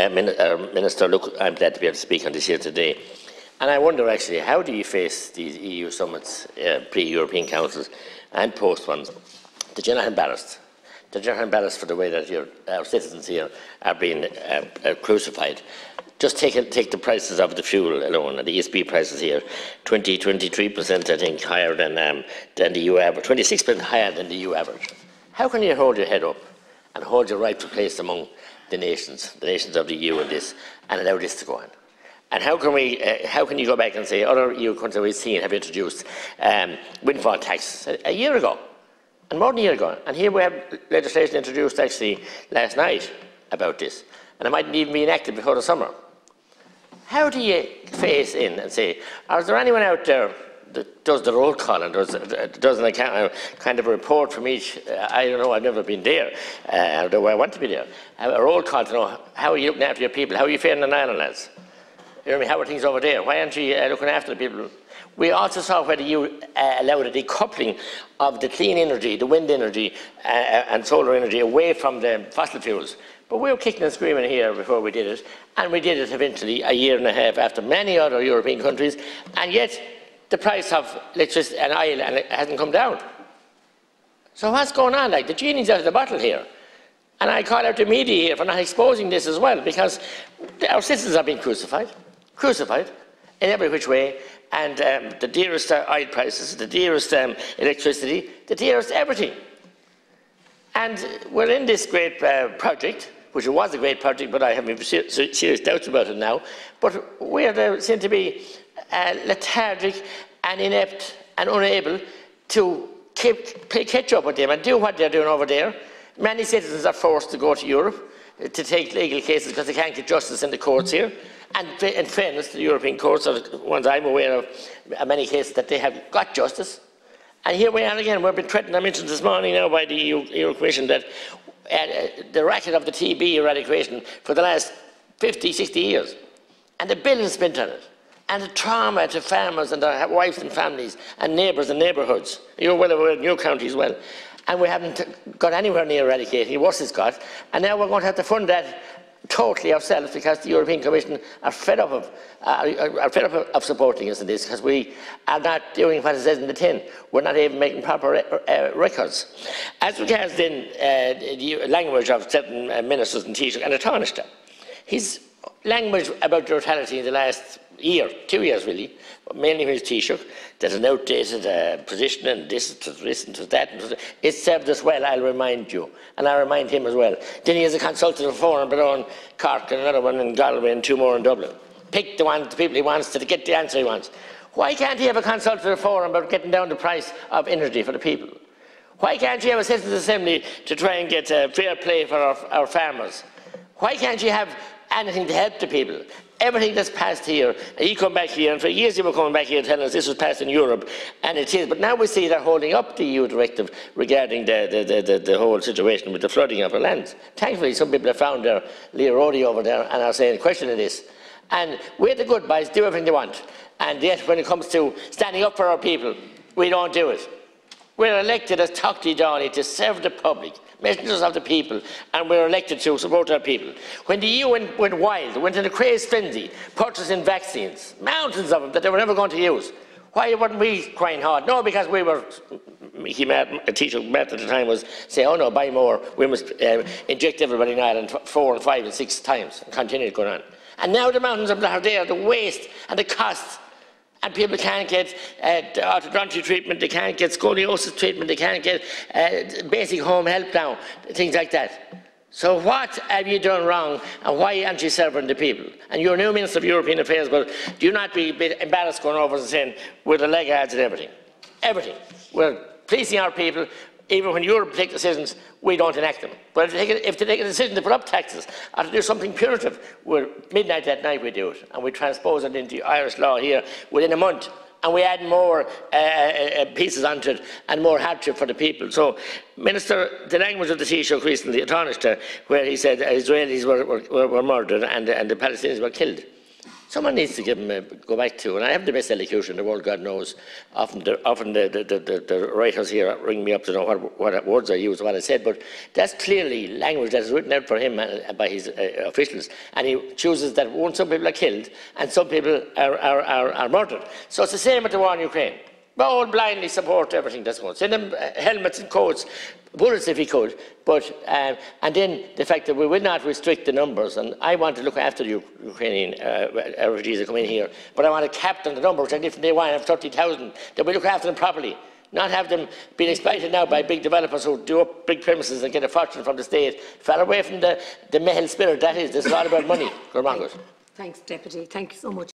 Minister, look, I'm glad to be able to speak on this here today. And I wonder actually, how do you face these EU summits, pre-European Councils and post-ones? The general embarrassed. The general embarrassed for the way that our citizens here are being crucified. Just take the prices of the fuel alone, and the ESB prices here, 23% I think higher than the EU average, 26% higher than the EU average. How can you hold your head up and hold your rightful place among the nations of the EU in this, and allow this to go on? And how can you go back and say other EU countries we've seen have introduced windfall tax a year ago, and more than a year ago, and here we have legislation introduced actually last night about this, and it mightn't even be enacted before the summer. How do you face in and say, is there anyone out there that does the roll call and does an account, kind of a report from each? I don't know, I've never been there, although I want to be there. A roll call to know how are you looking after your people, how are you faring in Ireland, lads? You know what I mean? How are things over there? Why aren't you looking after the people? We also saw whether you allowed a decoupling of the clean energy, the wind energy and solar energy away from the fossil fuels. But we were kicking and screaming here before we did it, and we did it eventually a year and a half after many other European countries, and yet the price of electricity and oil hasn't come down. So what's going on? Like, the genie's out of the bottle here. And I call out the media here for not exposing this as well, because our citizens are being crucified in every which way, and the dearest oil prices, the dearest electricity, the dearest everything. And we're in this great project, which was a great project, but I have serious doubts about it now. But we seem to be lethargic and inept and unable to play catch up with them and do what they're doing over there. Many citizens are forced to go to Europe to take legal cases because they can't get justice in the courts here. And in fairness, the European courts are the ones I'm aware of, in many cases, that they have got justice. And here we are again. We've been threatened, I mentioned this morning now by the EU Commission, that the racket of the TB eradication for the last 50, 60 years. And the billions spent on it. And the trauma to farmers and their wives and families and neighbours and neighbourhoods. You're well aware in your county as well. And we haven't got anywhere near eradicating what it's got. And now we're going to have to fund that totally ourselves because the European Commission are fed up of supporting us in this, because we are not doing what it says in the tin. We're not even making proper records. As regards then the language of certain ministers in Taoiseach and Oireachtas, his language about neutrality in the last year, 2 years really, mainly when he's Taoiseach, there's an outdated position and this and that. It served us well, I'll remind you, and I remind him as well. Then he has a consultative forum in Cork and another one in Galway and two more in Dublin. Pick the people he wants to get the answer he wants. Why can't he have a consultative forum about getting down the price of energy for the people? Why can't you have a citizens' assembly to try and get fair play for our farmers? Why can't you have anything to help the people? Everything that's passed here, and you come back here, and for years you were coming back here telling us this was passed in Europe, and it is, but now we see they're holding up the EU directive regarding the whole situation with the flooding of our lands. Thankfully, some people have found their Leo Rodi over there and are saying, questioning this. And we're the good boys, do everything they want. And yet, when it comes to standing up for our people, we don't do it. We're elected as Tocti Downey to serve the public, messengers of the people, and we're elected to support our people. When the EU went wild, went in a crazy frenzy, purchasing vaccines, mountains of them that they were never going to use, why weren't we crying hard? No, because we were, Taoiseach Matt at the time was saying, oh no, buy more, we must inject everybody in Ireland 4 and 5 and 6 times, and continue going on. And now the mountains of them are there, the waste and the costs. And people can't get orthodontic treatment, they can't get scoliosis treatment, they can't get basic home help now, things like that. So what have you done wrong, and why aren't you serving the people? And you're new Minister of European Affairs, but do you not be a bit embarrassed going over and saying we're the laggards and everything? Everything. We're pleasing our people. Even when Europe takes decisions, we don't enact them. But if they take a decision to put up taxes or to do something punitive, midnight that night we do it. And we transpose it into Irish law here within a month. And we add more pieces onto it and more hardship for the people. So, Minister, the language of the Taoiseach recently at Oireachtas, where he said Israelis were murdered and the Palestinians were killed. Someone needs to give him go back to, and I have the best elocution in the world, God knows. Often the writers here ring me up to know what words I use, what I said, but that's clearly language that is written out for him by his officials, and he chooses that some people are killed and some people are murdered. So it's the same with the war in Ukraine. But all blindly support everything that's going on. Send him helmets and coats, bullets if he could, but and then the fact that we will not restrict the numbers, and I want to look after the Ukrainian refugees that come in here, but I want to cap them the numbers, and if they want to have 30,000, then we look after them properly, not have them being exploited now by big developers who do up big premises and get a fortune from the state. Far away from the male spirit, that is. This is all about money. Thanks, Deputy. Thank you so much.